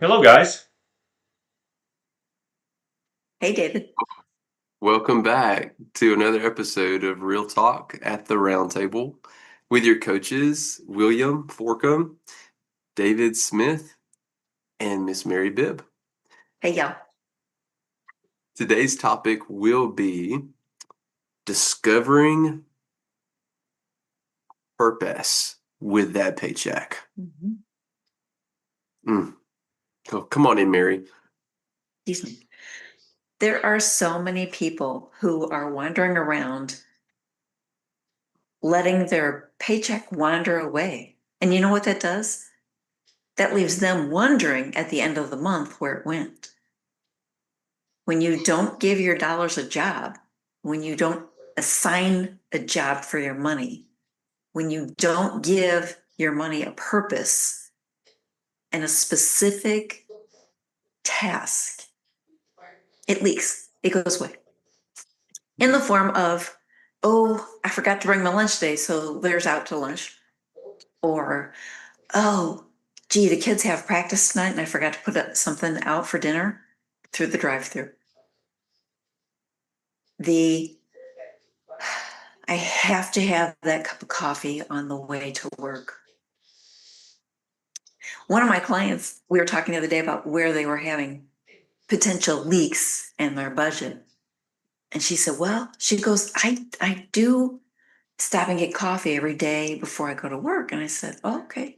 Hello, guys. Hey, David. Welcome back to another episode of Real Talk at the Round Table with your coaches, William Forcum, David Smith, and Miss Mary Bibb. Hey, y'all. Today's topic will be discovering purpose with that paycheck. Mhm. Mm. Oh, come on in, Mary. Excuse me. There are so many people who are wandering around letting their paycheck wander away. And you know what that does? That leaves them wondering at the end of the month where it went. When you don't give your dollars a job, when you don't assign a job for your money, when you don't give your money a purpose and a specific task, it leaks, it goes away. In the form of, oh, I forgot to bring my lunch today, so there's out to lunch. Or, oh, gee, the kids have practice tonight and I forgot to put something out for dinner through the drive-through. The I have to have that cup of coffee on the way to work. One of my clients, we were talking the other day about where they were having potential leaks in their budget. And she said, well, she goes, I do stop and get coffee every day before I go to work. And I said, oh, okay.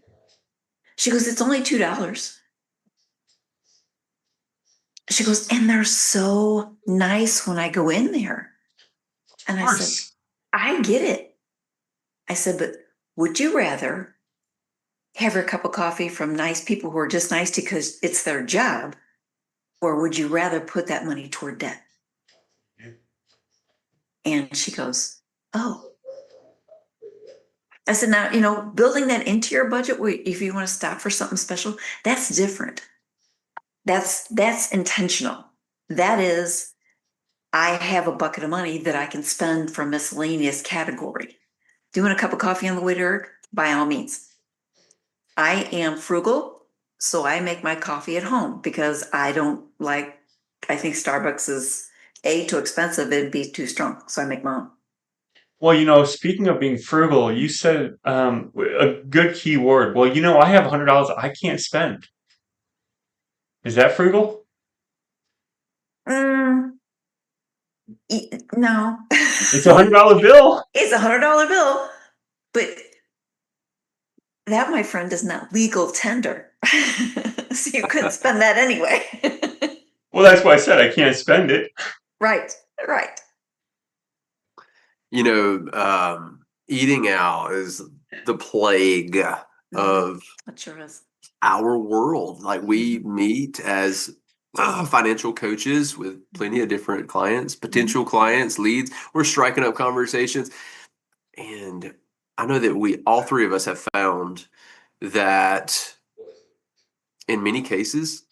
She goes, it's only $2. She goes, and they're so nice when I go in there. Of And I said, course. I get it. I said, but would you rather have your cup of coffee from nice people who are just nice because it's their job? Or would you rather put that money toward debt? And she goes, oh. I said, now, building that into your budget, if you want to stop for something special, that's different. That's intentional. That is, I have a bucket of money that I can spend from miscellaneous category. Doing a cup of coffee on the way to work, by all means. I am frugal, so I make my coffee at home because I think Starbucks is A, too expensive, and B, too strong. So I make my own. Well, speaking of being frugal, you said a good key word. Well, I have $100 I can't spend. Is that frugal? Mm, no. It's a $100 bill. It's $100 bill, but that, my friend, is not legal tender. So you couldn't spend that anyway. Well, that's why I said I can't spend it. Right, right. Eating out is the plague Mm-hmm. of That sure is. our world. Like we Mm-hmm. meet as financial coaches with plenty of different clients, Mm-hmm. potential clients, leads. We're striking up conversations. And I know that all three of us have found that in many cases,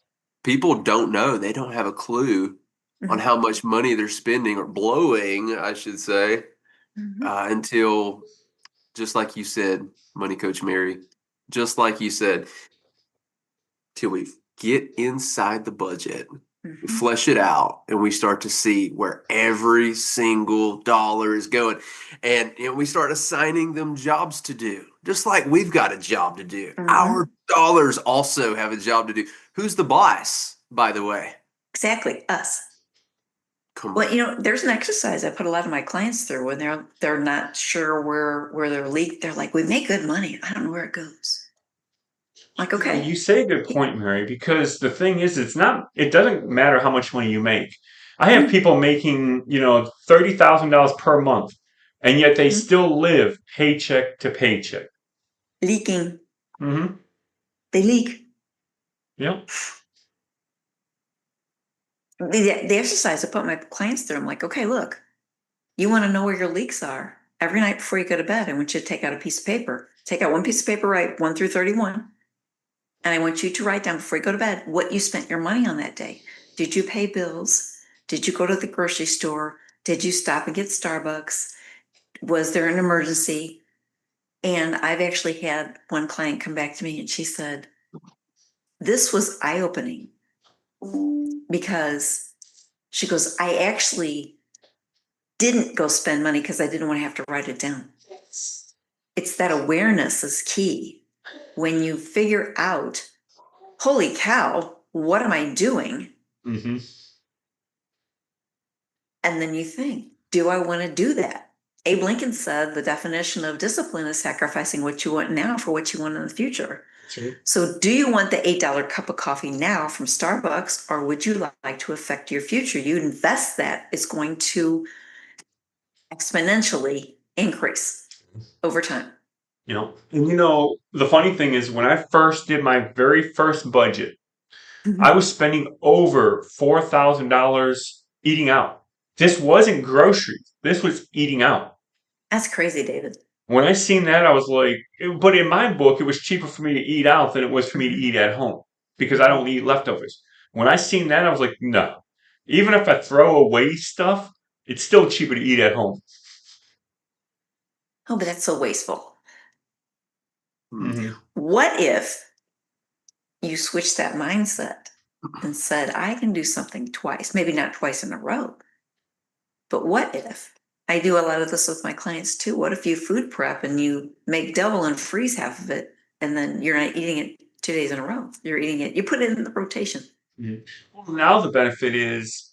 people don't know, they don't have a clue on Mm-hmm. how much money they're spending or blowing, I should say, Mm-hmm. until, just like you said, Money Coach Mary, just like you said, till we get inside the budget, we Mm-hmm. flesh it out, and we start to see where every single dollar is going. And we start assigning them jobs to do, just like we've got a job to do. Mm-hmm. Our dollars also have a job to do. Who's the boss, by the way? Exactly, us. Come Well, on. there's an exercise I put a lot of my clients through when they're not sure where they're leaked. They're like, we make good money. I don't know where it goes. Like, You okay. say a good point, Mary, because the thing is, it doesn't matter how much money you make. I have Mm-hmm. people making, $30,000 per month, and yet they Mm-hmm. still live paycheck to paycheck. Leaking. Mm-hmm. They leak. Yep. The exercise I put my clients through, I'm like, okay, look, you want to know where your leaks are. Every night before you go to bed, I want you to take out a piece of paper. Take out one piece of paper, write 1 through 31. And I want you to write down before you go to bed what you spent your money on that day. Did you pay bills? Did you go to the grocery store? Did you stop and get Starbucks? Was there an emergency? And I've actually had one client come back to me and she said, this was eye-opening because she goes, I actually didn't go spend money because I didn't want to have to write it down. It's that awareness is key. When you figure out, holy cow, what am I doing? Mm-hmm. And then you think, do I want to do that? Abe Lincoln said the definition of discipline is sacrificing what you want now for what you want in the future. Sure. So do you want the $8 cup of coffee now from Starbucks, or would you like to affect your future? You invest that, it's going to exponentially increase over time. And the funny thing is when I first did my very first budget, I was spending over $4,000 eating out. This wasn't groceries. This was eating out. That's crazy, David. When I seen that, I was like, but in my book, it was cheaper for me to eat out than it was for me to eat at home because I don't eat leftovers. When I seen that, I was like, no. Even if I throw away stuff, it's still cheaper to eat at home. Oh, but that's so wasteful. Mm-hmm. What if you switched that mindset and said, I can do something twice, maybe not twice in a row, but what if I do a lot of this with my clients too? What if you food prep and you make double and freeze half of it, and then you're not eating it 2 days in a row? You're eating it, you put it in the rotation. Mm-hmm. Well, now the benefit is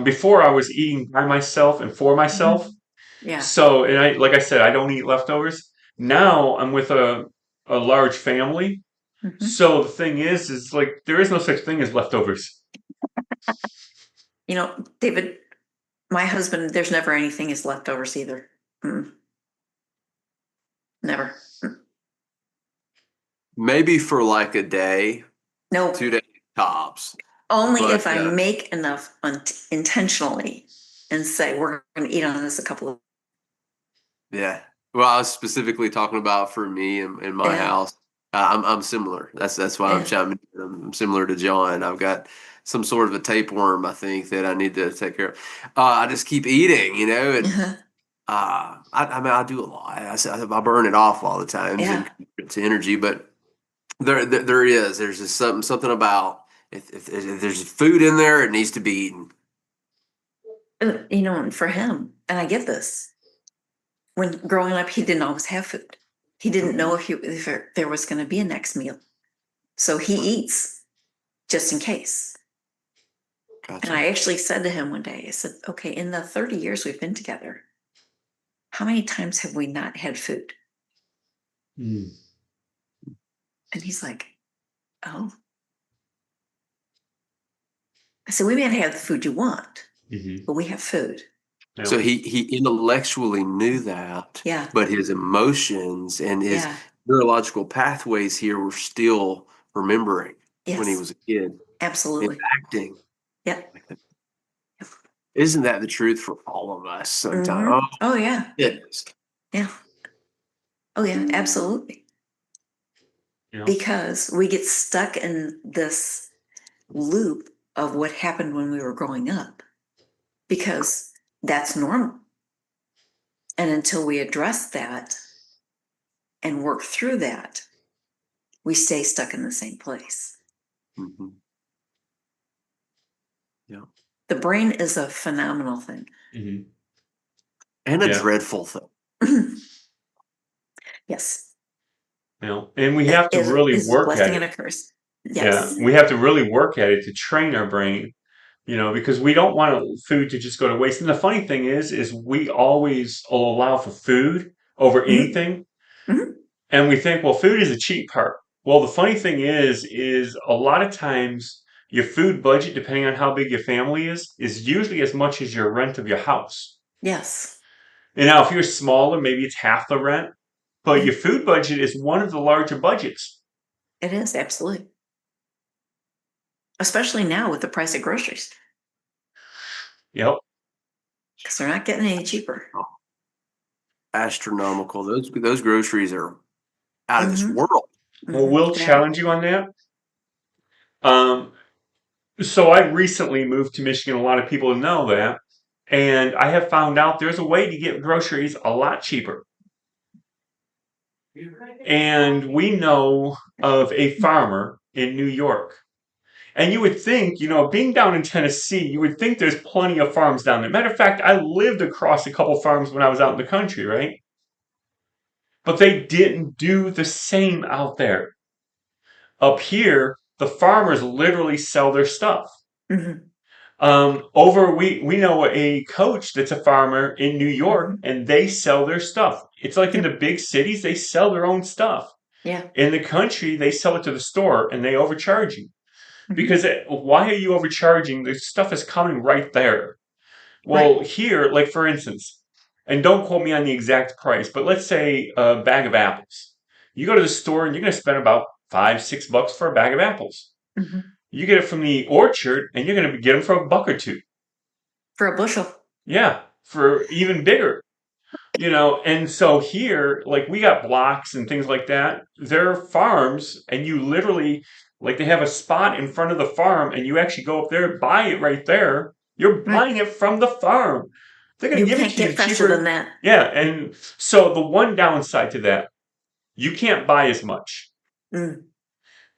before I was eating by myself and for myself. Yeah. So, and like I said, I don't eat leftovers. Now I'm with a large family. Mhm. So the thing is like there is no such thing as leftovers. David, my husband, there's never anything as leftovers either. Never. Maybe for like a day, No, 2 days tops. only But, if I make enough intentionally and say, we're going to eat on this a couple of. Yeah. Well, I was specifically talking about for me in my Yeah. house. I'm similar. That's why I'm Yeah. chiming in. I'm similar to John. I've got some sort of a tapeworm, I think, that I need to take care of. I just keep eating, and Uh-huh. I mean, I do a lot. I burn it off all the time Yeah. to energy, but there's just something about if there's food in there, it needs to be eaten. And for him, and I get this, when growing up, he didn't always have food. He didn't know if there was going to be a next meal. So he eats just in case. Gotcha. And I actually said to him one day, I said, okay, in the 30 years we've been together, how many times have we not had food? Mm. And he's like, oh. I said, we may not have the food you want, but we have food. Yeah. So he intellectually knew that, Yeah. but his emotions and his neurological pathways here were still remembering when he was a kid. Absolutely. And acting. Yeah. Isn't that the truth for all of us sometimes? Mm-hmm. Oh, yeah. It is. Yeah. Oh, yeah, absolutely. Yeah. Because we get stuck in this loop of what happened when we were growing up, because that's normal. And until we address that and work through that, we stay stuck in the same place. Mm-hmm. Yeah. The brain is a phenomenal thing. Mm-hmm. And a dreadful thing. Yes. And we have to really work at it. And a curse. Yes. Yeah, we have to really work at it to train our brain, because we don't want food to just go to waste. And the funny thing is we always allow for food over anything. Mm-hmm. And we think, well, food is a cheap part. Well, the funny thing is a lot of times your food budget, depending on how big your family is usually as much as your rent of your house. Yes. And now if you're smaller, maybe it's half the rent, but your food budget is one of the larger budgets. It is, absolutely. Especially now with the price of groceries. Yep. Because they're not getting any cheaper. Astronomical. Those groceries are out of this world. Well, we'll challenge you on that. So I recently moved to Michigan. A lot of people know that. And I have found out there's a way to get groceries a lot cheaper. And we know of a farmer in New York. And you would think, being down in Tennessee, you would think there's plenty of farms down there. Matter of fact, I lived across a couple farms when I was out in the country, right? But they didn't do the same out there. Up here, the farmers literally sell their stuff. Mm-hmm. We know a coach that's a farmer in New York, Mm-hmm. and they sell their stuff. It's like in Yep. the big cities, they sell their own stuff. Yeah. In the country, they sell it to the store and they overcharge you. Mm-hmm. Because why are you overcharging? The stuff is coming right there. Well, Right. here, like for instance, and don't quote me on the exact price, but let's say a bag of apples. You go to the store and you're going to spend about $5-6 for a bag of apples. Mm-hmm. You get it from the orchard and you're going to get them for $1 or $2. For a bushel. Yeah, for even bigger. And so here, like we got blocks and things like that. They're farms, and you literally, like they have a spot in front of the farm, and you actually go up there, buy it right there. You're Right. buying it from the farm. They're going You to give it can't to you get fresher cheaper. than that. Yeah, and so the one downside to that, you can't buy as much Mm.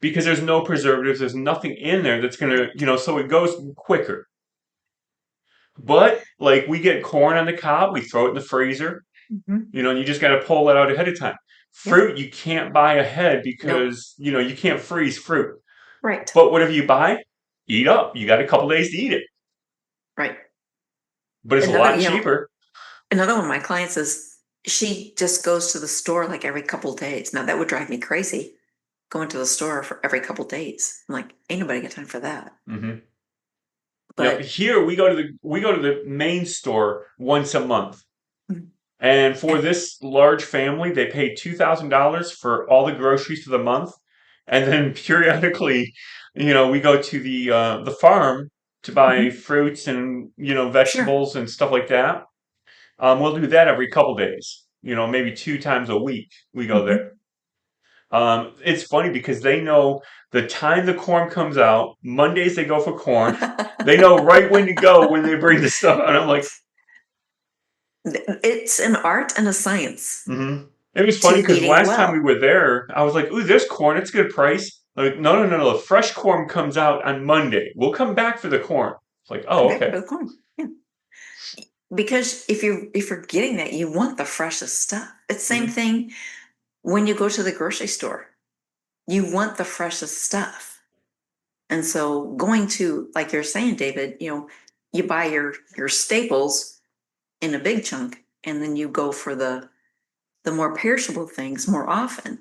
because there's no preservatives. There's nothing in there that's going to, so it goes quicker. But like we get corn on the cob, we throw it in the freezer. Mm-hmm. And you just got to pull that out ahead of time. Fruit, you can't buy ahead because, you can't freeze fruit. Right. But whatever you buy, eat up. You got a couple days to eat it. Right. But it's a lot cheaper. Another one of my clients is, she just goes to the store like every couple days. Now that would drive me crazy, going to the store for every couple days. I'm like, ain't nobody got time for that. Mm-hmm. But here we go to the main store once a month. Mm-hmm. And for this large family, they pay $2,000 for all the groceries for the month. And then periodically, we go to the farm to buy fruits and, vegetables and stuff like that. We'll do that every couple days, maybe 2 times a week we go there. It's funny because they know the time the corn comes out. Mondays they go for corn. They know right when to go when they bring the stuff out. I'm like, it's an art and a science. Mm-hmm. It was funny because last time we were there, I was like, ooh, there's corn. It's a good price. Like, no. The fresh corn comes out on Monday. We'll come back for the corn. It's like, oh, okay. For the corn. Yeah. Because if you're getting that, you want the freshest stuff. It's the same thing when you go to the grocery store. You want the freshest stuff. And so going to, like you're saying, David, you buy your staples in a big chunk, and then you go for the more perishable things more often.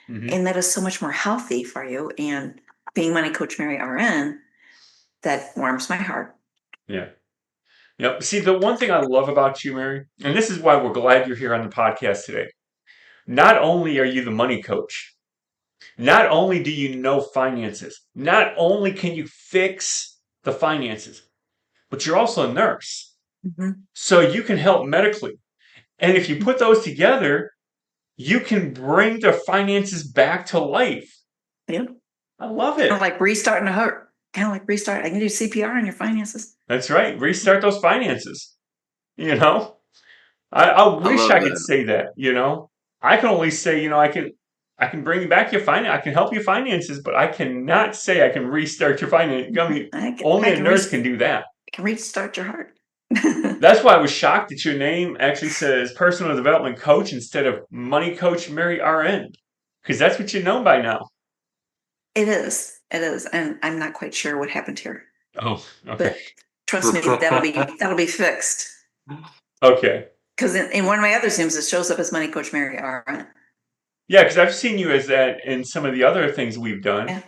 Mm-hmm. And that is so much more healthy for you. And being Money Coach Mary RN, that warms my heart. Yeah. Yep. See, the one thing I love about you, Mary, and this is why we're glad you're here on the podcast today. Not only are you the money coach, not only do you know finances, not only can you fix the finances, but you're also a nurse. Mm-hmm. So you can help medically. And if you put those together, you can bring the finances back to life. Yeah. I love it. Kind of like restarting a heart. Kind of like restart. I can do CPR on your finances. That's right. Restart those finances. I wish I could say that, I can only say, I can bring back your finance. I can help your finances, but I cannot say I can restart your finance. Only a nurse can do that. I can restart your heart. That's why I was shocked that your name actually says personal development coach instead of money coach Mary RN, because that's what you know by now. It is, and I'm not quite sure what happened here. Oh, okay. But trust me, that'll be fixed. Okay. Because in one of my other Zooms, it shows up as money coach Mary RN. Yeah, because I've seen you as that in some of the other things we've done. Yeah.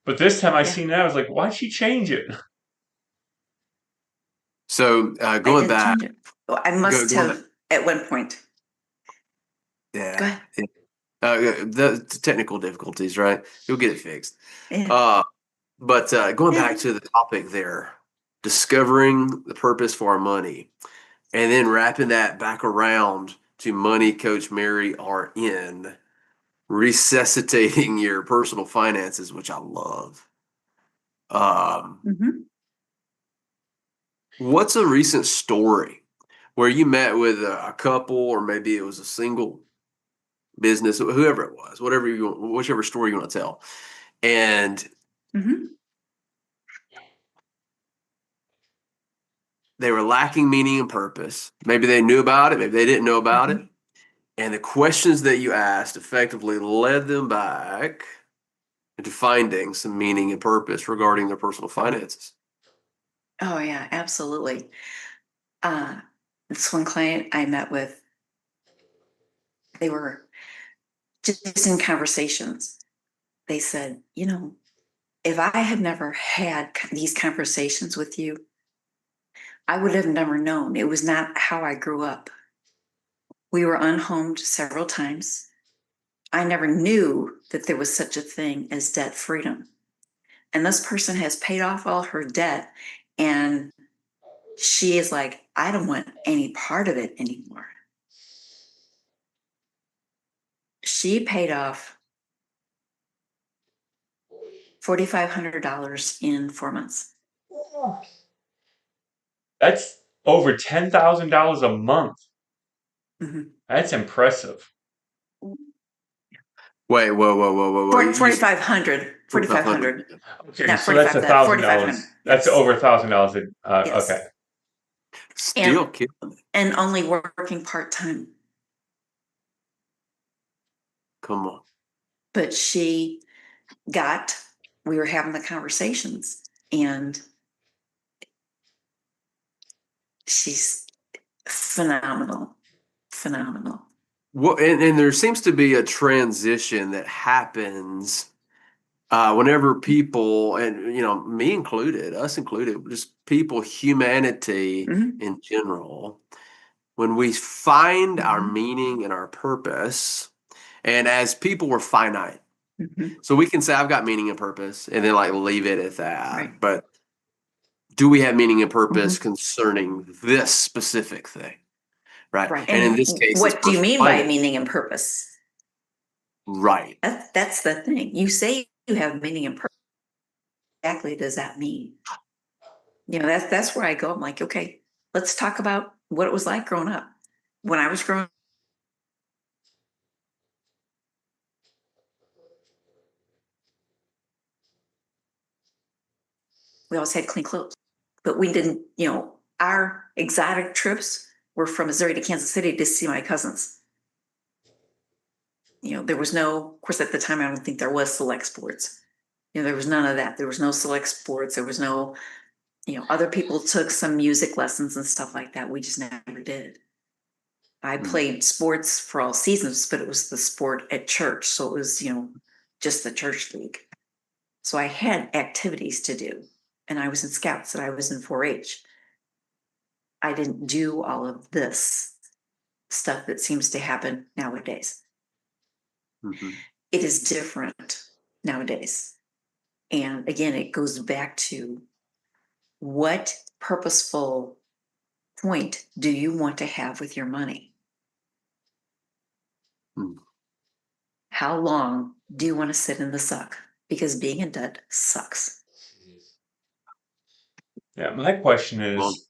But this time I seen that, I was like, why'd she change it? So going back, I must have at one point. Yeah. Go ahead. The technical difficulties, right? You'll get it fixed. Yeah. But going back to the topic there, discovering the purpose for our money, and then wrapping that back around to Money Coach Mary RN, resuscitating your personal finances, which I love. What's a recent story where you met with a couple, or maybe it was a single business, whoever it was, whichever story you want to tell, And Mhm. they were lacking meaning and purpose. Maybe they knew about it, maybe they didn't know about it. And the questions that you asked effectively led them back into finding some meaning and purpose regarding their personal finances. Oh yeah, absolutely. This one client I met with, they were just in conversations. They said, if I had never had these conversations with you, I would have never known. It was not how I grew up. We were unhomed several times. I never knew that there was such a thing as debt freedom. And this person has paid off all her debt. And she is like, I don't want any part of it anymore. She paid off $4,500 in 4 months. That's over $10,000 a month. Mhm. That's impressive. Wait, whoa. 4,500. 4,500. 4,500. Okay, Not so that's 45, that $1,000. 4,500. That's Yes. over $1,000. Yes. Okay. Still killing it. And only working part-time. Come on. But we were having the conversations, and she's phenomenal. Well, and there seems to be a transition that happens whenever people, and me included, us included, just people, humanity Mhm. in general, when we find our Mhm. meaning and our purpose, and as people, we're finite. Mhm. So we can say, I've got meaning and purpose, and then like leave it at that. Right. But do we have meaning and purpose Mhm. concerning this specific thing? Right. Right. And in And this case, it's what do you personal mean by finance. meaning and purpose? Right. That's the thing. You say you have meaning and purpose. Exactly does that mean? That's where I go. I'm like, okay, let's talk about what it was like growing up. When I was growing, we always had clean clothes, but we didn't. Our exotic trips were from Missouri to Kansas City to see my cousins. There was no, of course, at the time, I don't think there was select sports. There was none of that. There was no select sports. There was no, other people took some music lessons and stuff like that. We just never did. I played sports for all seasons, but it was the sport at church. So it was, just the church league. So I had activities to do, and I was in scouts and I was in 4-H. I didn't do all of this stuff that seems to happen nowadays. Mm-hmm. It is different nowadays. And again, it goes back to what purposeful point do you want to have with your money? Mm. How long do you want to sit in the suck? Because being in debt sucks. Yeah, my question Well, is,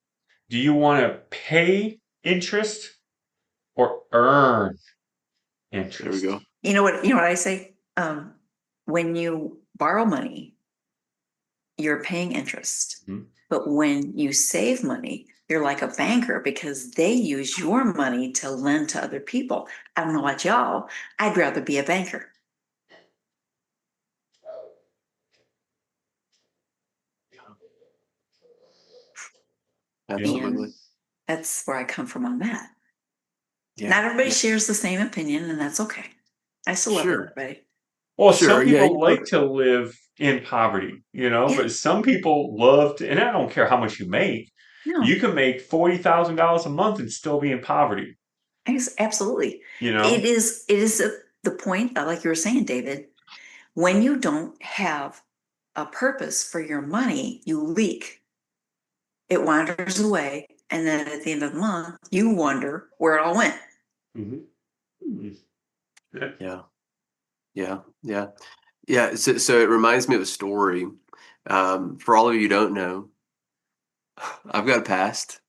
do you want to pay interest or earn there we interest? go. You know what I say? When you borrow money, you're paying interest. Mhm. But when you save money, you're like a banker because they use your money to lend to other people. I don't know about y'all. I'd rather be a banker. Absolutely. And that's where I come from on that. Yeah. Not everybody Yeah. shares the same opinion, and that's okay. I still love Sure. everybody. Well, Sure. some Yeah. people like to live in poverty, Yeah. but some people love to, and I don't care how much you make. No, You can make $40,000 a month and still be in poverty, absolutely. you It know? is the point, like you were saying, David, when you don't have a purpose for your money, you leak. It wanders away. And then at the end of the month, you wonder where it all went. Mm-hmm. Yeah. Yeah. Yeah. Yeah. So it reminds me of a story. For all of you who don't know, I've got a past.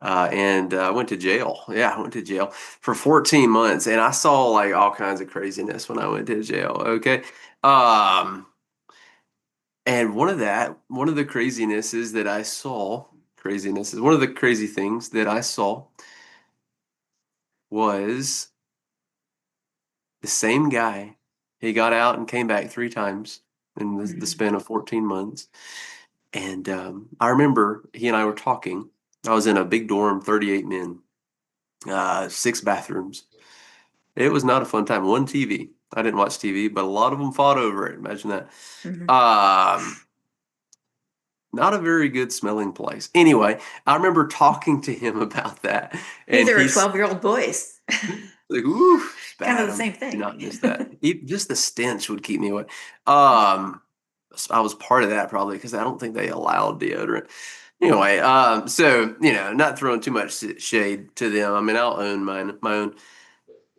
And I went to jail. Yeah, I went to jail for 14 months, and I saw like all kinds of craziness when I went to jail. Okay. Um, And one of the crazinesses that I saw, one of the crazy things that I saw was the same guy. He got out and came back 3 times in the span of 14 months. And I remember he and I were talking. I was in a big dorm, 38 men, 6 bathrooms. It was not a fun time. One TV. I didn't watch TV, but a lot of them fought over it. Imagine that. Not a very good smelling place. Anyway, I remember talking to him about that, and Neither are he's 12-year-old boys. like, "Ooh, it's Kind of bad. the same Do thing. not miss that. Just the stench would keep me away." So I was part of that probably because I don't think they allowed deodorant. Anyway, so not throwing too much shade to them. I mean, I'll own my own.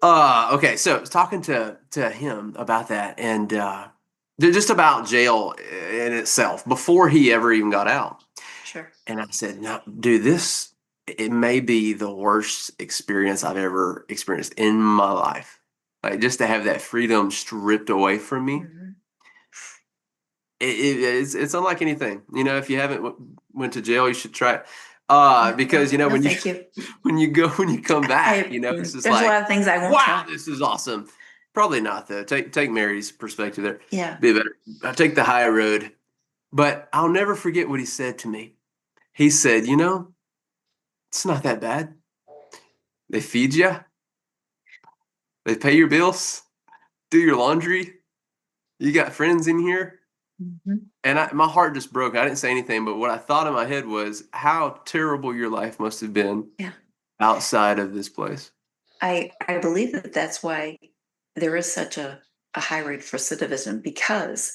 Okay, so I was talking to him about that, and just about jail in itself before he ever even got out. Sure. And I said, "No, dude, it may be the worst experience I've ever experienced in my life. Like just to have that freedom stripped away from me, it's unlike anything. If you haven't went to jail, you should try it. Because No, when you thank you. when you come back, it's just There's a like, lot of things I won't wow, try. this is awesome. Probably not though. Take Mary's perspective there. Yeah. Be better. I take the high road. But I'll never forget what he said to me. He said, it's not that bad. They feed you, they pay your bills, do your laundry. You got friends in here. And my heart just broke. I didn't say anything, but what I thought in my head was how terrible your life must have been outside of this place. I believe that that's why there is such a high rate for recidivism, because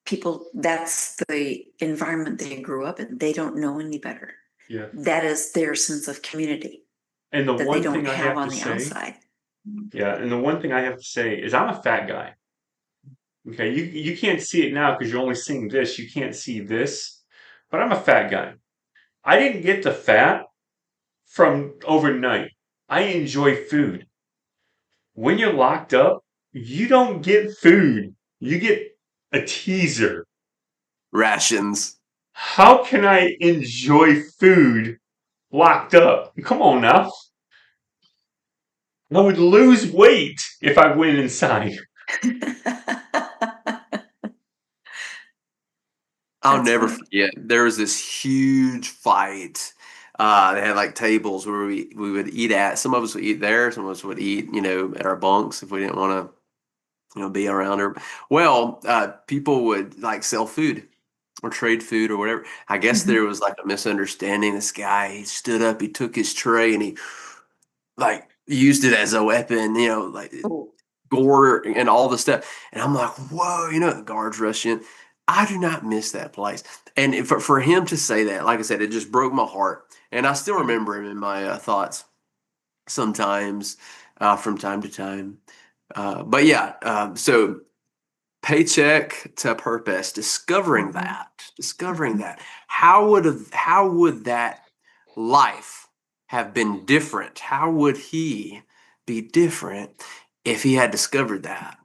people, that's the environment they grew up in. They don't know any better. Yeah. That is their sense of community And the that they one don't thing I have have on to the say, outside. and the one thing I have to say is I'm a fat guy. Okay, you can't see it now because you're only seeing this. You can't see this, but I'm a fat guy. I didn't get the fat from overnight. I enjoy food. When you're locked up, you don't get food. You get a teaser. Rations. How can I enjoy food locked up? Come on now. I would lose weight if I went inside. I'll That's never funny. forget. There was this huge fight. They had like tables where we would eat at. Some of us would eat there. Some of us would eat, at our bunks if we didn't want to, be around her. Well, people would like sell food or trade food or whatever. I guess there was like a misunderstanding. This guy, he stood up, he took his tray and he like used it as a weapon, like Oh, gore and all the stuff. And I'm like, whoa, the guards rush in. I do not miss that place. And for him to say that, like I said, it just broke my heart. And I still remember him in my thoughts sometimes, from time to time. But yeah, so paycheck to purpose, discovering that. How would that life have been different? How would he be different if he had discovered that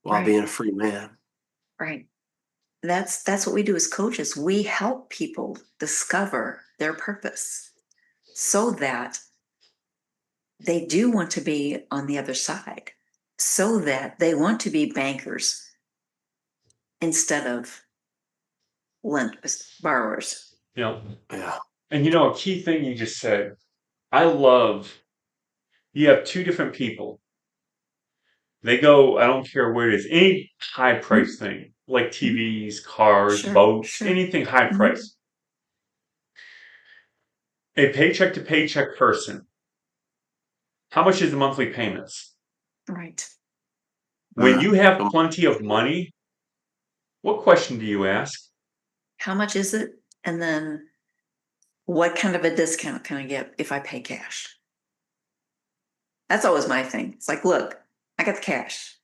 while right, being a free man? right. That's what we do as coaches. We help people discover their purpose so that they do want to be on the other side, so that they want to be bankers instead of borrowers. Yeah. Yeah. And a key thing you just said, I love you have two different people. They go, I don't care where it is, any high price thing, like TVs, cars, Sure, boats, sure. anything high price. A paycheck to paycheck person, how much is the monthly payments? Right. When you have Um, plenty of money, what question do you ask? How much is it? And then what kind of a discount can I get if I pay cash? That's always my thing. It's like, look, I got the cash.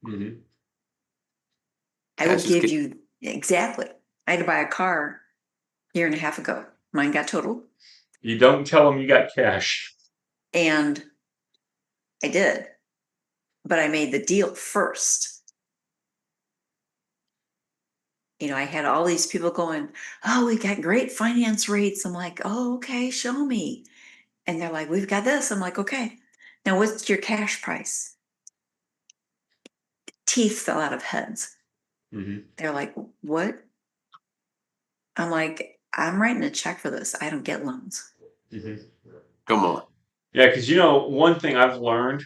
Mm-hmm. I will Cash is give king. you exactly. I had to buy a car a year and a half ago. Mine got totaled. You don't tell them you got cash. And I did. But I made the deal first. I had all these people going, "Oh, we got great finance rates." I'm like, "Oh, okay, show me." And they're like, "We've got this." I'm like, "Okay, now what's your cash price?" Teeth fell out of heads. Mm-hmm. They're like, "What?" I'm like, "I'm writing a check for this. I don't get loans." Mm-hmm. Come on. Yeah, because one thing I've learned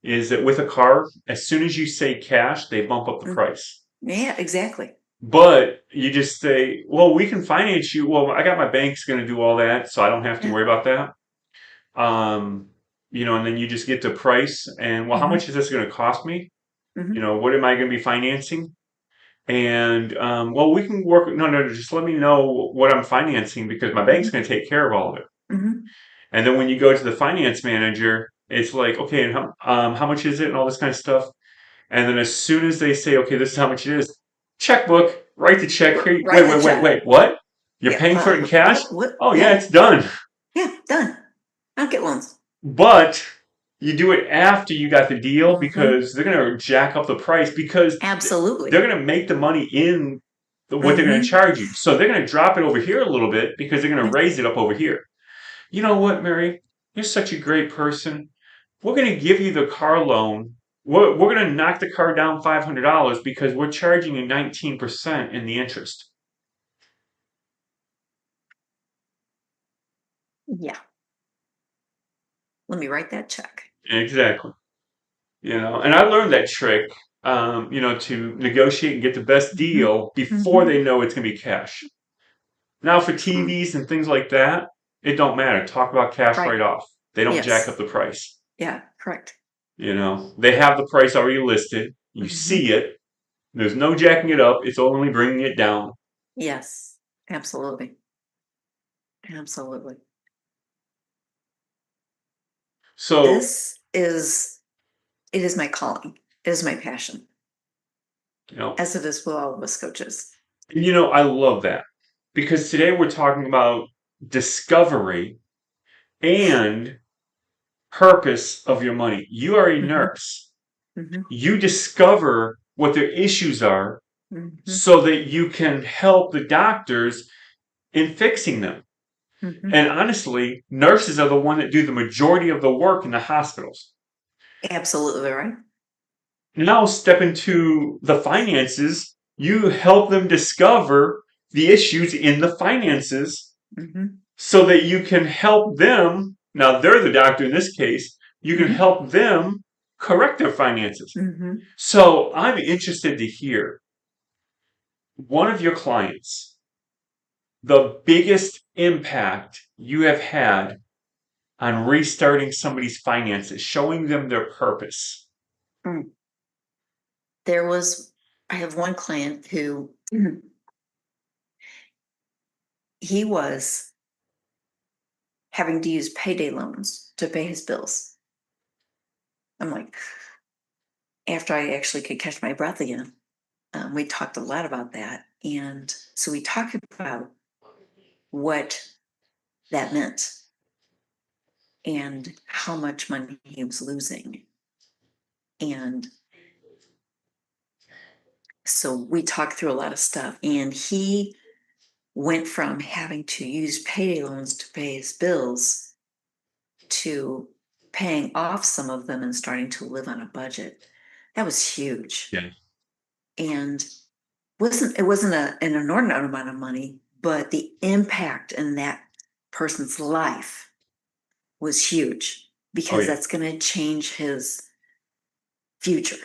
is that with a car, as soon as you say cash, they bump up the Mm, price. Yeah, exactly. But you just say, well, we can finance you. Well, I got my bank's going to do all that, so I don't have to Yeah. worry about that. Um, and then you just get the price and, well, how hmm much is this going to cost me? hmm What am I going to be financing? And, well, we can work. No, no, just let me know what I'm financing because my bank's hmm going to take care of all of it. hmm And then when you go to the finance manager, it's like, okay, and how much is it and all this kind of stuff. And then as soon as they say, okay, this is how much it is, checkbook, write the check here. Write Wait, the wait, wait, check. wait, what? You're Yeah. paying for it in cash? What? Oh, yeah, Yeah. it's done. Yeah. Done. I don't get loans. But you do it after you got the deal hmm because they're going to jack up the price because they're Absolutely. going to make the money in what they're going to hmm charge you. So they're going to drop it over here a little bit because they're going to Yeah. raise it up over here. You know what, Mary? You're such a great person. We're going to give you the car loan. We're going to knock the car down $500 because we're charging you 19% in the interest. Yeah. Let me write that check. Exactly. And I learned that trick, to negotiate and get the best hmm deal before hmm they know it's going to be cash. Now for True. TVs and things like that, it don't matter. Talk about cash Right. right off. They don't jack up Yes. the price. Yeah. Correct. They have the price already listed. You hmm see it. There's no jacking it up. It's only bringing it down. Yes. Absolutely. Absolutely. So, It is my calling. It is my passion, you know, as it is with all of us coaches. I love that because today we're talking about discovery and purpose of your money. You are a hmm nurse. hmm You discover what their issues are hmm so that you can help the doctors in fixing them. hmm And honestly, nurses are the one that do the majority of the work in the hospitals. Absolutely right. Now step into the finances. You help them discover the issues in the finances hmm so that you can help them. Now they're the doctor in this case. You can hmm help them correct their finances. hmm So I'm interested to hear one of your clients, the biggest impact you have had on restarting somebody's finances, showing them their purpose. Mm. I have one client who he was having to use payday loans to pay his bills. I'm like, after I actually could catch my breath again, we talked a lot about that. And so we talked about what that meant and how much money he was losing. And so we talked through a lot of stuff. And he went from having to use payday loans to pay his bills to paying off some of them and starting to live on a budget. That was huge. Yeah. And it wasn't an inordinate amount of money, but the impact in that person's life was huge Oh because yeah. that's going to change his future.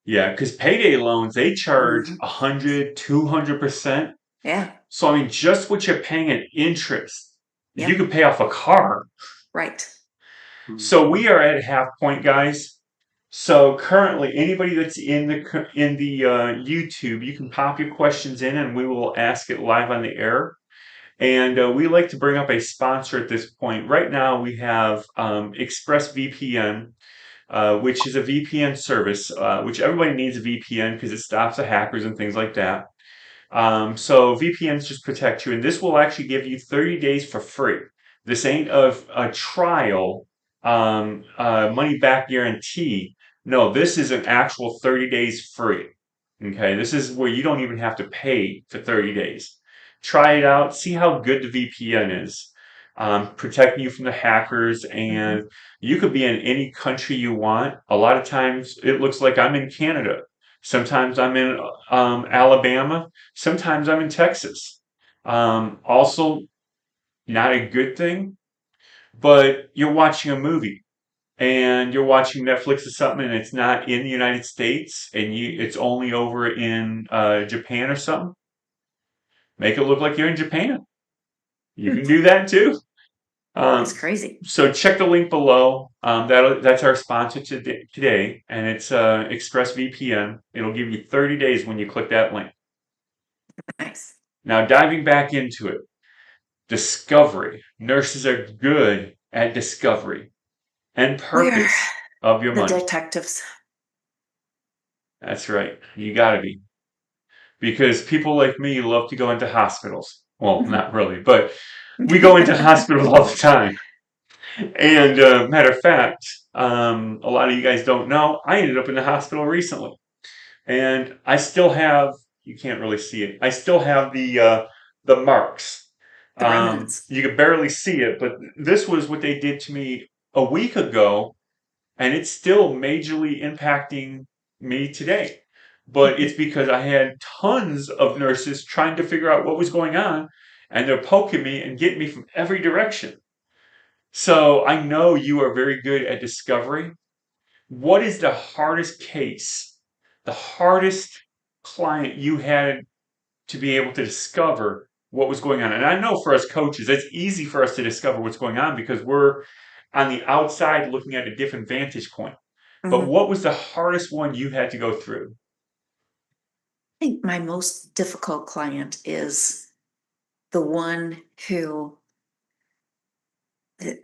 Yeah, because payday loans, they charge Mhm. 100, 200%. Yeah. So, I mean, just what you're paying in interest, you Yep. could pay off a car. Right. So we are at half point, guys. So currently, anybody that's in the YouTube, you can pop your questions in, and we will ask it live on the air. And we like to bring up a sponsor at this point. Right now, we have ExpressVPN, which is a VPN service, which everybody needs a VPN because it stops the hackers and things like that. So VPNs just protect you, and this will actually give you 30 days for free. This ain't a trial, money back guarantee. No, this is an actual 30 days free. Okay, this is where you don't even have to pay for 30 days. Try it out, see how good the VPN is, protecting you from the hackers, Mm-hmm. and you could be in any country you want. A lot of times it looks like I'm in Canada. Sometimes I'm in Alabama. Sometimes I'm in Texas. Also, not a good thing, but you're watching a movie and you're watching Netflix or something and it's not in the United States and it's only over in Japan or something, make it look like you're in Japan. You can do that too. That's Um, crazy. so check the link below. That's our sponsor today, and it's ExpressVPN. It'll give you 30 days when you click that link. Nice. Now diving back into it, discovery. Nurses are good at discovery and We're purpose of your the money. detectives. That's right. You gotta be. Because people like me love to go into hospitals. Well, not really, but we go into hospitals all the time. And matter of fact, a lot of you guys don't know, I ended up in the hospital recently. And I still have, you can't really see it, I still have the marks. The remnants. You could barely see it, but this was what they did to me a week ago, and it's still majorly impacting me today. But it's because I had tons of nurses trying to figure out what was going on, and they're poking me and getting me from every direction. So I know you are very good at discovery. What is the hardest case, the hardest client you had to be able to discover what was going on? And I know for us coaches, it's easy for us to discover what's going on because we're on the outside looking at a different vantage point. But Mm-hmm. what was the hardest one you had to go through? I think my most difficult client is the one who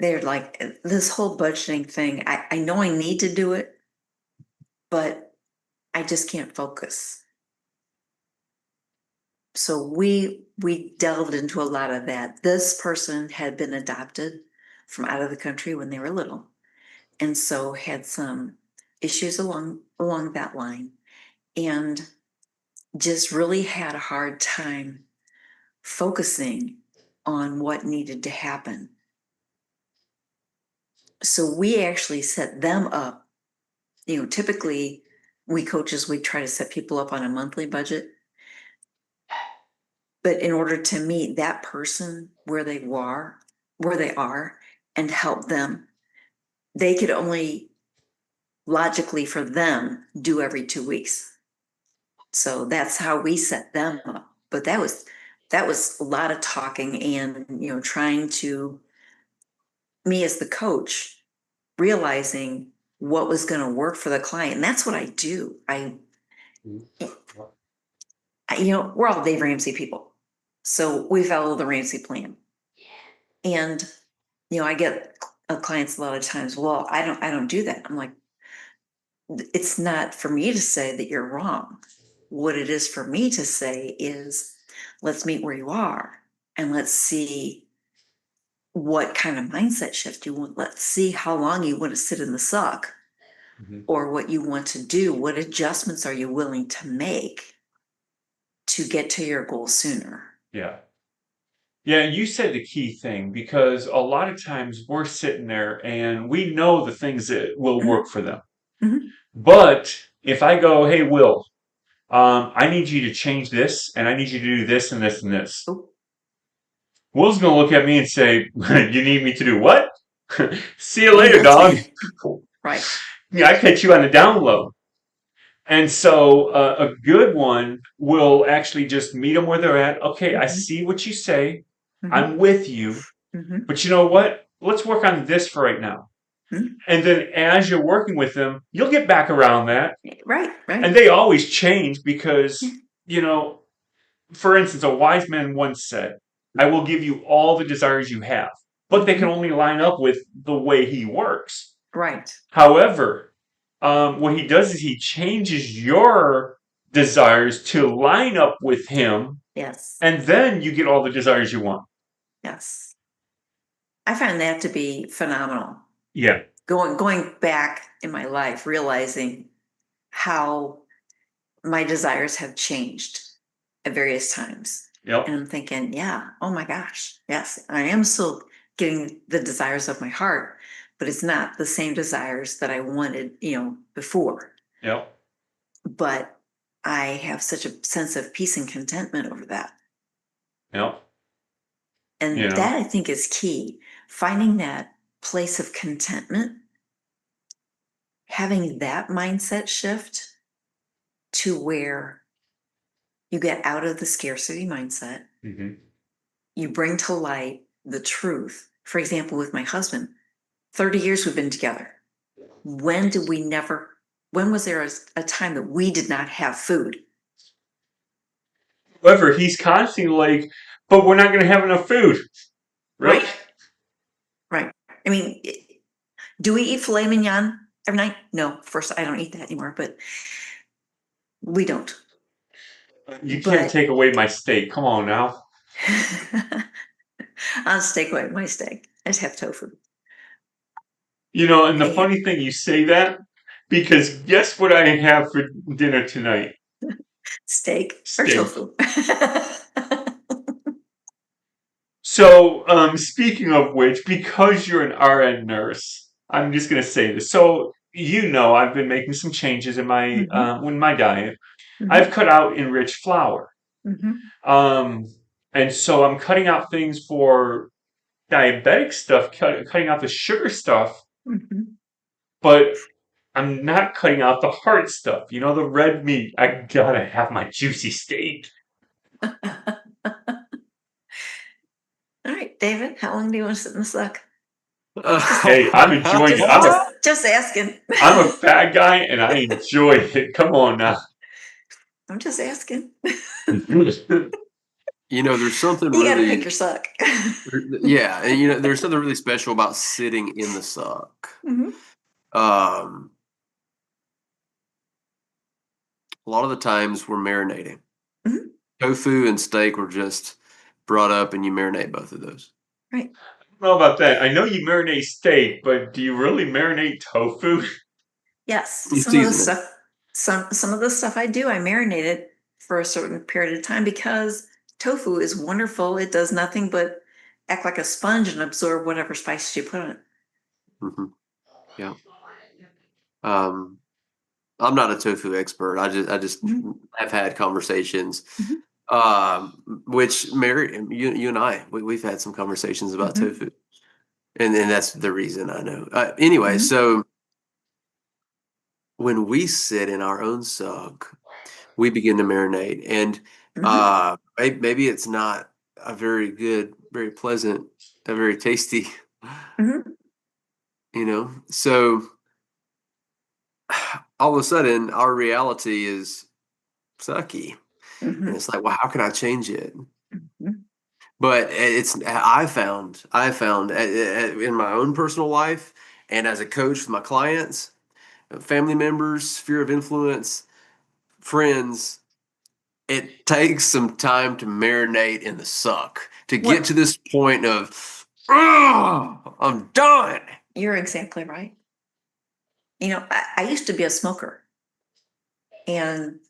they're like, this whole budgeting thing, I know I need to do it, but I just can't focus. So we delved into a lot of that. This person had been adopted from out of the country when they were little, and so had some issues along that line, and just really had a hard time focusing on what needed to happen. So we actually set them up. Typically we coaches, we try to set people up on a monthly budget. But in order to meet that person where they are, and help them, they could only logically for them do every 2 weeks. So that's how we set them up. But that was a lot of talking and trying to me as the coach realizing what was going to work for the client. And that's what I do. We're all Dave Ramsey people. So we follow the Ramsey plan. And, I get clients a lot of times, well, I don't do that. I'm like, it's not for me to say that you're wrong. What it is for me to say is, let's meet where you are and let's see what kind of mindset shift you want. Let's see how long you want to sit in the suck or what you want to do. What adjustments are you willing to make to get to your goal sooner? Yeah. Yeah, you said the key thing because a lot of times we're sitting there and we know the things that will Mhm. work for them. Mhm. But if I go, hey, Will, I need you to change this and I need you to do this and this and this. Oh, Will's going to look at me and say, you need me to do what? See you later, dog. nothing. Right. Yeah, I catch you on the down low. And so a good one will actually just meet them where they're at. Okay, I Mhm. see what you say. Mhm. I'm with you. Mhm. But you know what? Let's work on this for right now. Mhm. And then as you're working with them, you'll get back around that. Right. And Right. they always change Yeah. because, for instance, a wise man once said, I will give you all the desires you have, but they can Mhm. only line up with the way he works. Right. However, what he does is he changes your desires to line up with him, Yes. and then you get all the desires you want. Yes. I find that to be phenomenal. Yeah. Going back in my life, realizing how my desires have changed at various times. Yep. And I'm thinking, yeah, oh my gosh, yes, I am still getting the desires of my heart, but it's not the same desires that I wanted, before. Yep. But I have such a sense of peace and contentment over that. Yep. And that I think is key. Finding that place of contentment, having that mindset shift to where you get out of the scarcity mindset. Mm-hmm. You bring to light the truth. For example, with my husband, 30 years we've been together. When was there a time that we did not have food? However, he's constantly like, but we're not going to have enough food. Really? Right. I mean, do we eat filet mignon every night? No, first, I don't eat that anymore, but we don't. You can't take away my steak. Come on now. I'll take away my steak. I just have tofu. And the funny thing, you say that because guess what I have for dinner tonight? Steak or tofu. So, speaking of which, because you're an RN nurse, I'm just going to say this. So, I've been making some changes in my in my diet. I've cut out enriched flour. And so I'm cutting out things for diabetic stuff, cutting out the sugar stuff, but I'm not cutting out the hard stuff. The red meat. I gotta have my juicy steak. All right, David, how long do you want to sit in the suck? Hey, I'm enjoying it. Just asking. I'm a fat guy and I enjoy it. Come on now. I'm just asking. There's something you really. gotta pick your suck. Yeah, and there's something really special about sitting in the suck. A lot of the times we're marinating. Tofu and steak were just brought up, and you marinate both of those. Right. I don't know about that. I know you marinate steak, but do you really marinate tofu? Yes. Some of the stuff I do, I marinate it for a certain period of time because tofu is wonderful. It does nothing but act like a sponge and absorb whatever spices you put on it. Yeah. I'm not a tofu expert. I just have had conversations. Which Mary, you and I, we've had some conversations about tofu, and that's the reason I know. Anyway, so when we sit in our own suck, we begin to marinate, and maybe it's not a very good, very pleasant, a very tasty, So all of a sudden, our reality is sucky. And it's like, well, how can I change it? But I found in my own personal life and as a coach with my clients, family members, sphere of influence, friends, it takes some time to marinate in the suck to get to this point of, I'm done. You're exactly right. I used to be a smoker. And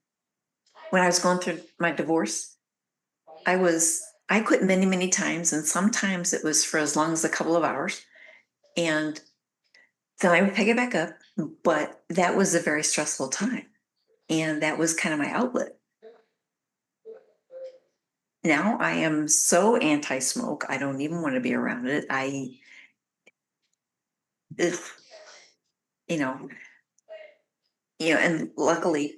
when I was going through my divorce, I quit many, many times. And sometimes it was for as long as a couple of hours. And then I would pick it back up. But that was a very stressful time. And that was kind of my outlet. Now I am so anti-smoke, I don't even want to be around it. And luckily,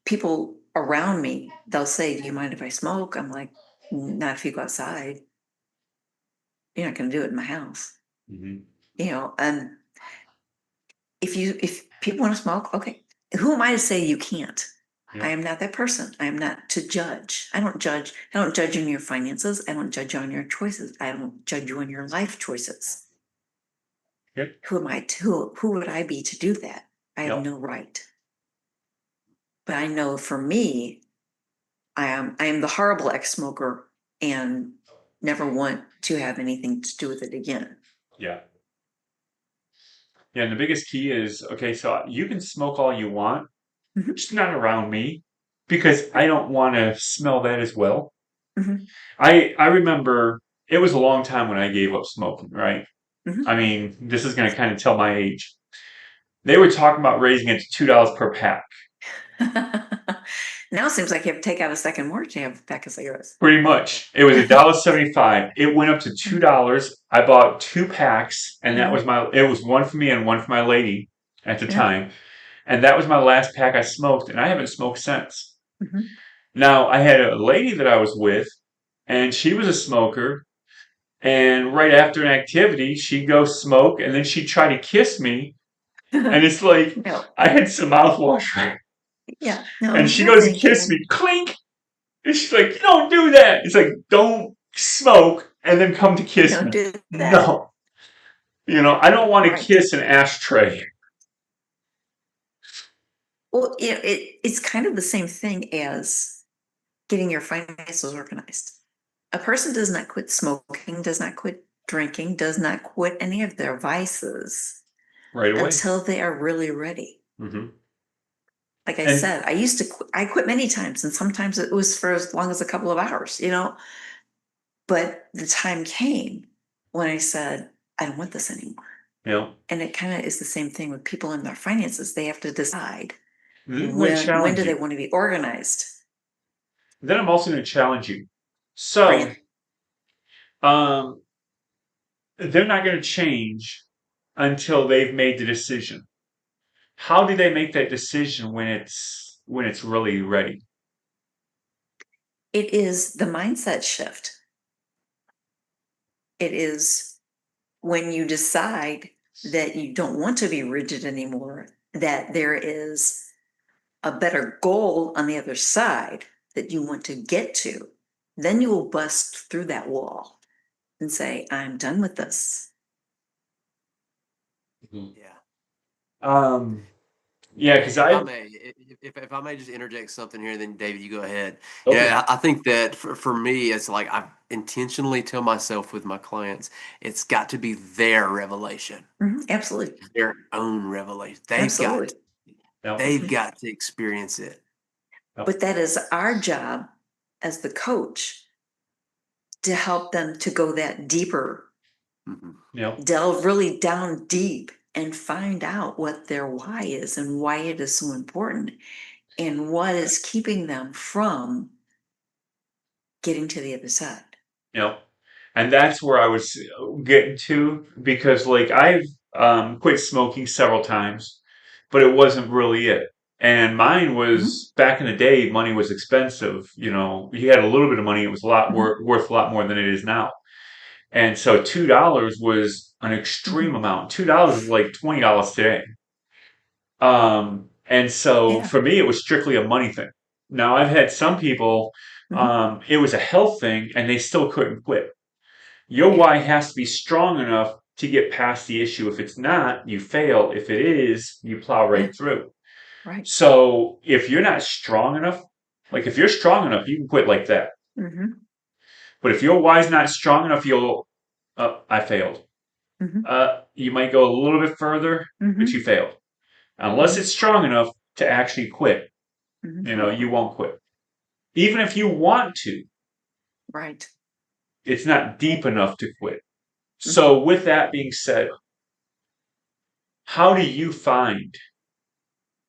people around me, they'll say, do you mind if I smoke? I'm like, not if you go outside. You're not going to do it in my house. And if people want to smoke, okay. Who am I to say you can't? I am not that person. I am not to judge. I don't judge you on your finances. I don't judge you on your choices. I don't judge you on your life choices. Who am I who would I be to do that? I have no right. But I know for me, I am the horrible ex-smoker and never want to have anything to do with it again. Yeah. Yeah, and the biggest key is, okay, so you can smoke all you want, just not around me. because I don't want to smell that as well. Mhm. I remember it was a long time when I gave up smoking, right? Mhm. I mean, this is going to kind of tell my age. They were talking about raising it to $2 per pack. Now it seems like you have to take out a second mortgage to have a pack of cigarettes. Pretty much. It was $1.75. It went up to $2. I bought 2 packs, and that was my. It was one for me and one for my lady at the Yeah. time, and that was my last pack I smoked, and I haven't smoked since. Mhm. Now I had a lady that I was with, and she was a smoker. And right after an activity, she'd go smoke, and then she'd try to kiss me, and it's like No. I had some mouthwash, right? Yeah. No, And she no, goes to thank kiss me, you. clink. And she's like, don't do that. It's like, don't smoke and then come to kiss Don't me. do that. No. I don't want to Right. kiss an ashtray. Well, it's kind of the same thing as getting your finances organized. A person does not quit smoking, does not quit drinking, does not quit any of their vices Right away. until they are really ready. Hmm. Like I And said, I quit many times, and sometimes it was for as long as a couple of hours, but the time came when I said, I don't want this anymore. And it kind of is the same thing with people in their finances. They have to decide this is going to when challenge do they you. want to be organized. Then I'm also going to challenge you. Bring So, it. um, they're not going to change until they've made the decision. How do they make that decision when it's really ready? It is the mindset shift. It is when you decide that you don't want to be rigid anymore, that there is a better goal on the other side that you want to get to, then you will bust through that wall and say, I'm done with this. Yeah. Um, yeah, because If I I. may, if I may just interject something here, then David, you go ahead. Okay. I think that for me, it's like I intentionally tell myself with my clients, it's got to be their revelation, Absolutely. their own revelation. Absolutely. Yep. They've got to experience it. Yep. But that is our job as the coach to help them to go that deeper, Mhm. Yep. delve really down deep and find out what their why is and why it is so important and what is keeping them from getting to the other side. Yep. And that's where I was getting to because, like, I've quit smoking several times, but it wasn't really it. And mine Mhm. was back in the day, money was expensive. You had a little bit of money, it was a lot Mhm. worth a lot more than it is now. And so $2 was an extreme Mhm. amount. $2 is like $20 today. And so Yeah. for me, it was strictly a money thing. Now I've had some people, Mhm. it was a health thing, and they still couldn't quit. Your Yeah. why has to be strong enough to get past the issue. If it's not, you fail. If it is, you plow Yeah. right through. Right. So if you're not strong enough, like if you're strong enough, you can quit like that. Mhm. But if your why's not strong enough, I failed. Mhm. You might go a little bit further, but you Mhm. failed. Unless Mhm. it's strong enough to actually quit, Mhm. you won't quit. Even if you want to, Right. it's not deep enough to quit. Mhm. So with that being said, how do you find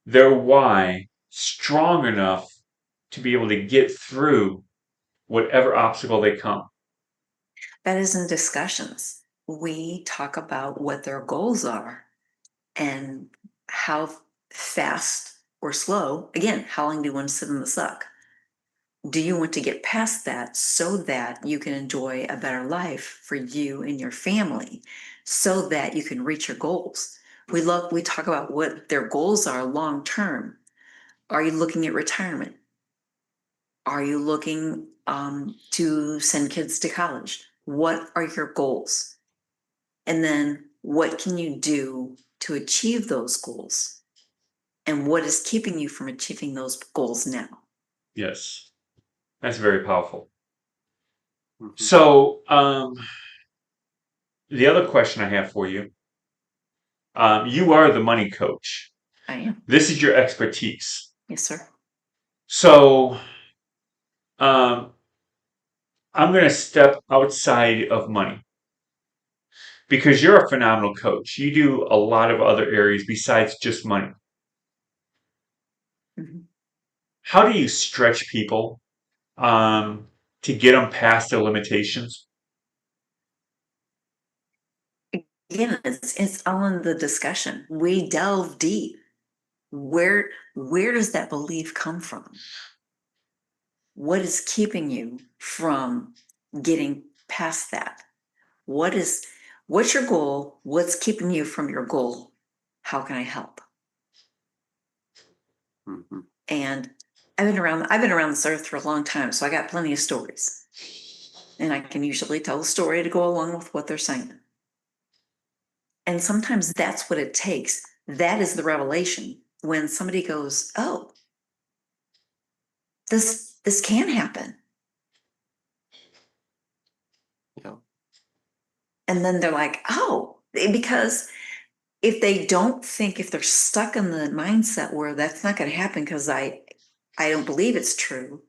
their why strong enough to be able to get through whatever obstacle they come? That is in discussions. We talk about what their goals are and how fast or slow, again, how long do you want to sit in the suck? Do you want to get past that so that you can enjoy a better life for you and your family so that you can reach your goals? We talk about what their goals are long term. Are you looking at retirement? Are you looking to send kids to college? What are your goals? And then what can you do to achieve those goals? And what is keeping you from achieving those goals now? Yes, that's very powerful. Mhm. So, the other question I have for you, you are the money coach. I am. This is your expertise. Yes, sir. So um, I'm going to step outside of money because you're a phenomenal coach. You do a lot of other areas besides just money. Mhm. How do you stretch people to get them past their limitations? Again, it's all in the discussion. We delve deep. Where does that belief come from? What is keeping you from getting past that? What's your goal? What's keeping you from your goal? How can I help? Mm-hmm. And I've been around this earth for a long time, so I got plenty of stories. And I can usually tell a story to go along with what they're saying. And sometimes that's what it takes. That is the revelation when somebody goes, "Oh, this can happen." Yeah. And then they're like, "Oh," because if they're stuck in the mindset where that's not going to happen because I don't believe it's true.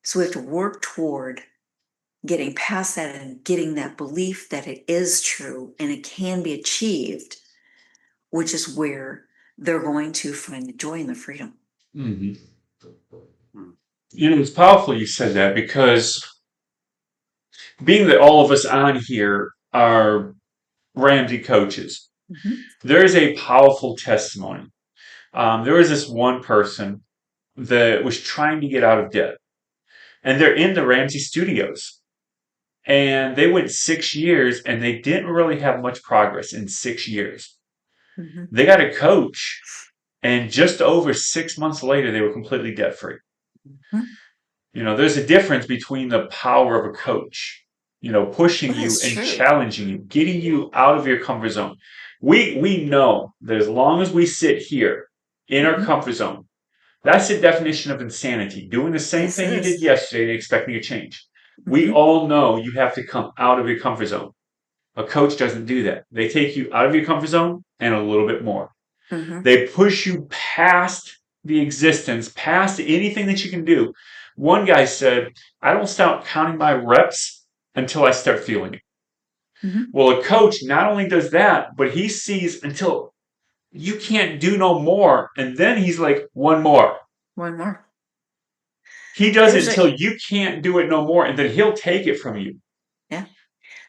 So we have to work toward getting past that and getting that belief that it is true and it can be achieved, which is where they're going to find the joy and the freedom. Mm-hmm. Mm. It's powerful you said that because being that all of us on here are Ramsey coaches, Mhm. there is a powerful testimony. There was this one person that was trying to get out of debt, and they're in the Ramsey studios. And they went 6 years and they didn't really have much progress in 6 years. Mhm. They got a coach, and just over 6 months later, they were completely debt free. Mhm. There's a difference between the power of a coach, pushing Well, you that's and true. challenging you, getting you out of your comfort zone. We know that as long as we sit here in our Mhm. comfort zone, that's the definition of insanity. Doing the same Yes, thing it you did is. yesterday and expecting a change. We Mhm. all know you have to come out of your comfort zone. A coach doesn't do that. They take you out of your comfort zone and a little bit more. Mhm. They push you past the existence, past anything that you can do. One guy said, I don't stop counting my reps until I start feeling it. Mhm. Well, a coach not only does that, but he sees until you can't do no more. And then he's like, one more. One more. He does it There's until a you can't do it no more. And then he'll take it from you. Yeah.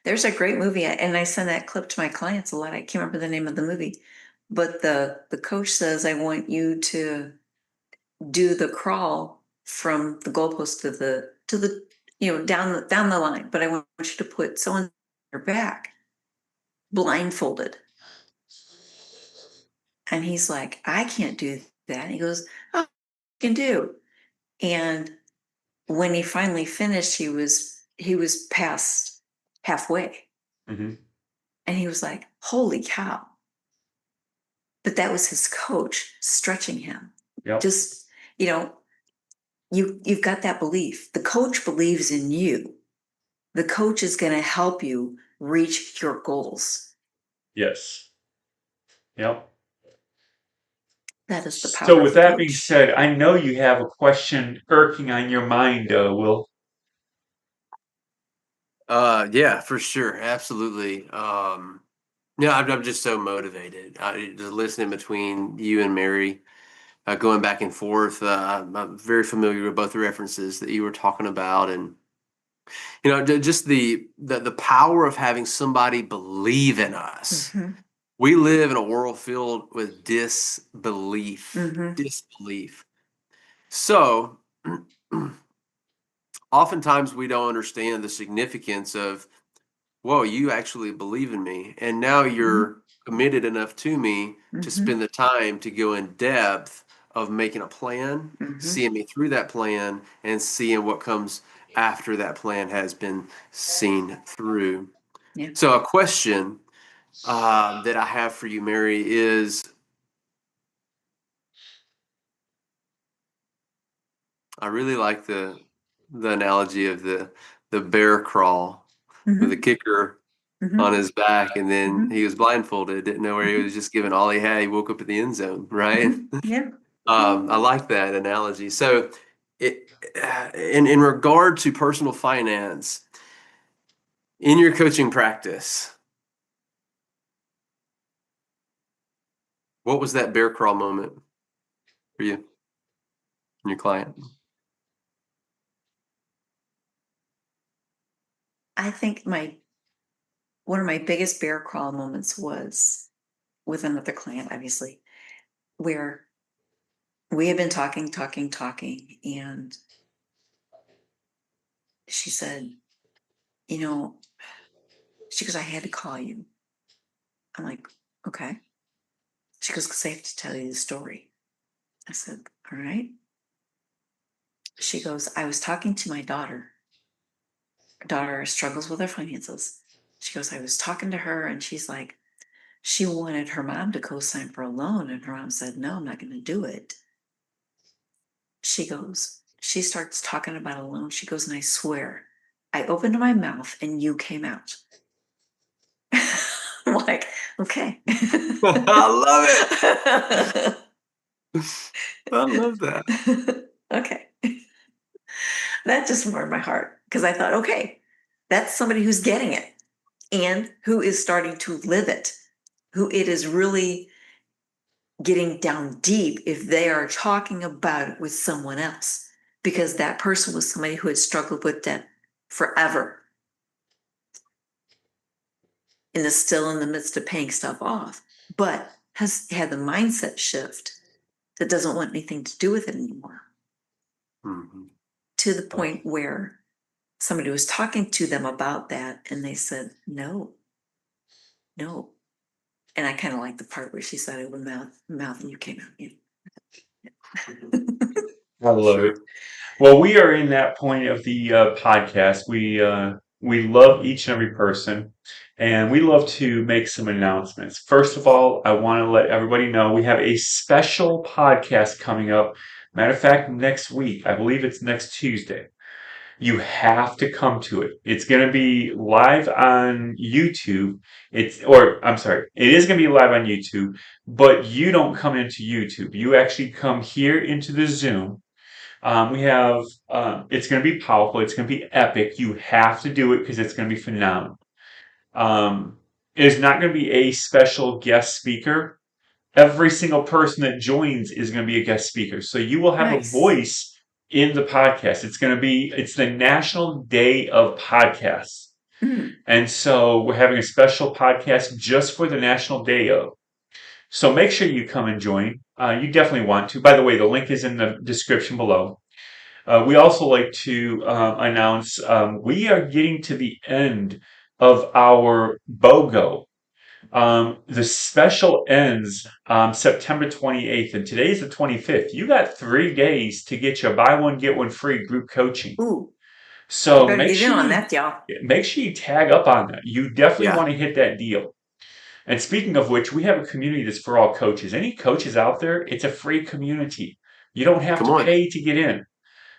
There's a great movie, and I send that clip to my clients a lot. I can't remember the name of the movie, but the coach says, "I want you to do the crawl from the goalpost to the down the line, but I want you to put someone on your back, blindfolded." And he's like, "I can't do that." And he goes, "Oh, you can do." And when he finally finished, he was past halfway, Mm-hmm. and he was like, "Holy cow!" But that was his coach stretching him. Yep. Just, you know, you've got that belief. The coach believes in you. The coach is going to help you reach your goals. Yes. Yep. That is the So, power of with the that being coach. said, I know you have a question irking on your mind, Will. Yeah, for sure. Absolutely. Yeah, I'm just so motivated. Just listening between you and Mary, going back and forth. I'm very familiar with both the references that you were talking about, and just the power of having somebody believe in us. Mm-hmm. We live in a world filled with disbelief, Mm-hmm. disbelief. So, oftentimes we don't understand the significance of, whoa, you actually believe in me. And now Mm-hmm. you're committed enough to me to Mm-hmm. spend the time to go in depth of making a plan, Mm-hmm. seeing me through that plan, and seeing what comes after that plan has been seen through. Yeah. So, a question that I have for you, Mary, is I really like the analogy of the bear crawl with the Mm-hmm. kicker on Mm-hmm. his back, and then Mm-hmm. he was blindfolded, didn't know where he was, just given all he had. He woke up in the end zone, right? Mm-hmm. Yeah. I like that analogy. So, in regard to personal finance, in your coaching practice, what was that bear crawl moment for you and your client? I think one of my biggest bear crawl moments was with another client, obviously, where we had been talking, and she said, she goes, I had to call you. I'm like, okay. She goes, because I have to tell you the story. I said, all right. She goes, I was talking to my daughter. Her daughter struggles with her finances. She goes, I was talking to her, and she's like, she wanted her mom to co-sign for a loan, and her mom said, no, I'm not going to do it. She goes, she starts talking about a loan. She goes, and I swear, I opened my mouth and you came out. I'm like, okay. I love it. I love that. Okay. That just warmed my heart because I thought, okay, that's somebody who's getting it and who is starting to live it, who it is really getting down deep if they are talking about it with someone else, because that person was somebody who had struggled with debt forever and is still in the midst of paying stuff off, but has had the mindset shift that doesn't want anything to do with it anymore, Mm-hmm. to the point where somebody was talking to them about that and they said, no. And I kind of like the part where she said it with mouth and you came out. I love it. Sure. Well, we are in that point of the podcast. We love each and every person, and we love to make some announcements. First of all, I want to let everybody know we have a special podcast coming up. Matter of fact, next week. I believe it's next Tuesday. You have to come to it. It's going to be live on YouTube. I'm sorry, it is going to be live on YouTube, but you don't come into YouTube. You actually come here into the Zoom. It's going to be powerful. It's going to be epic. You have to do it because it's going to be phenomenal. It is not going to be a special guest speaker. Every single person that joins is going to be a guest speaker. So you will have a Nice. voice in the podcast. It's the National Day of Podcasts. Mm. And so we're having a special podcast just for the National Day of. So make sure you come and join. You definitely want to. By the way, the link is in the description below. We also like to announce we are getting to the end of our BOGO. The special ends September 28th, and today's the 25th. You got 3 days to get your buy one get one free group coaching. Ooh, So better get in on that, y'all. make sure you tag up on that. You definitely Yeah. want to hit that deal. And speaking of which, we have a community that's for all coaches. Any coaches out there, it's a free community. You don't have Come to on. pay to get in.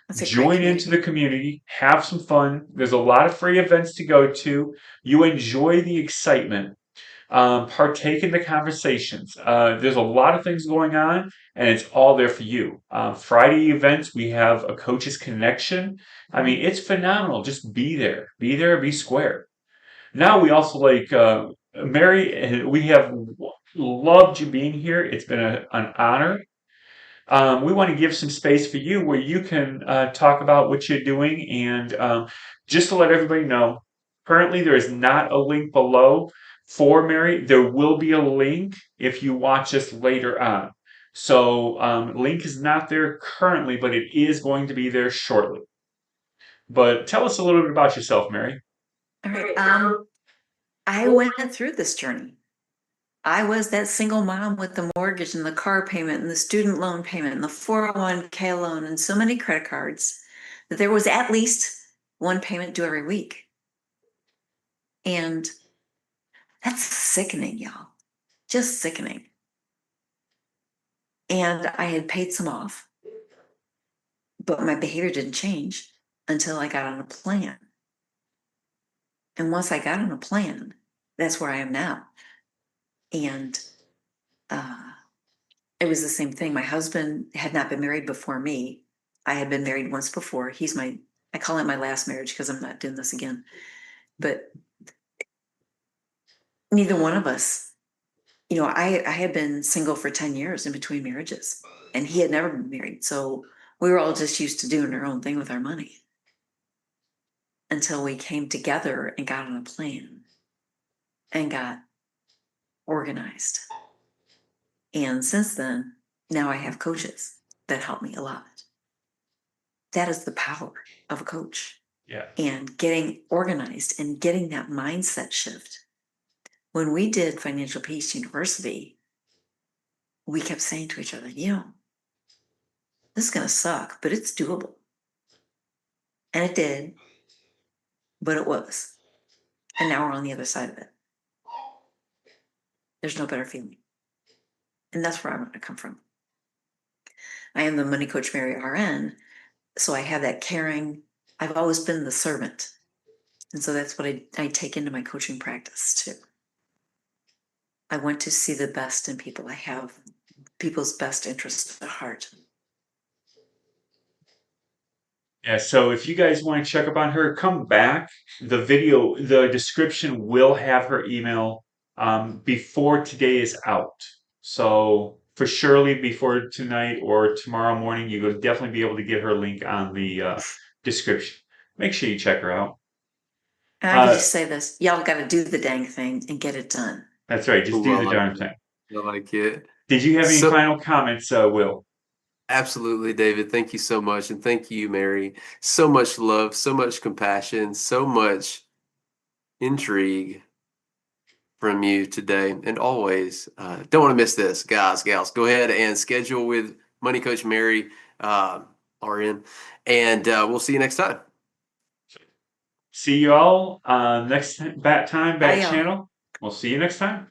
That's a great Join into the community, have some fun. There's a lot of free events to go to. You enjoy the excitement. Partake in the conversations. There's a lot of things going on, and it's all there for you. Friday events, we have a coaches connection. I mean, it's phenomenal. Just be there, be square. Now we also Mary. We have loved you being here. It's been an honor. We want to give some space for you where you can talk about what you're doing. And just to let everybody know, currently there is not a link below for Mary. There will be a link if you watch us later on. So link is not there currently, but it is going to be there shortly. But tell us a little bit about yourself, Mary. All right. I went through this journey. I was that single mom with the mortgage and the car payment and the student loan payment and the 401k loan and so many credit cards that there was at least one payment due every week. And that's sickening, y'all. Just sickening. And I had paid some off, but my behavior didn't change until I got on a plan. And once I got on a plan, that's where I am now. And it was the same thing. My husband had not been married before me. I had been married once before. I call it my last marriage because I'm not doing this again. But neither one of us, I had been single for 10 years in between marriages, and he had never been married. So we were all just used to doing our own thing with our money until we came together and got on a plan and got organized. And since then, now I have coaches that help me a lot. That is the power of a coach. Yeah. And getting organized and getting that mindset shift. When we did Financial Peace University, we kept saying to each other, this is going to suck, but it's doable. And it did, but it was. And now we're on the other side of it. There's no better feeling. And that's where I want to come from. I am the Money Coach Mary RN, so I have that caring. I've always been the servant. And so that's what I take into my coaching practice too. I want to see the best in people. I have people's best interests at heart. Yeah, so if you guys want to check up on her, come back. The description will have her email before today is out. So for surely before tonight or tomorrow morning, you will definitely be able to get her link on the description. Make sure you check her out. And I can just say this, y'all got to do the dang thing and get it done. That's right. Just Ooh, do I the like darn it. thing. I like it. Did you have any So final comments, Will? absolutely, David. Thank you so much. And thank you, Mary. So much love, so much compassion, so much intrigue from you today and always. Don't want to miss this, guys, gals. Go ahead and schedule with Money Coach Mary, RN, and we'll see you next time. See you all next bat Bye, y'all. channel. We'll see you next time.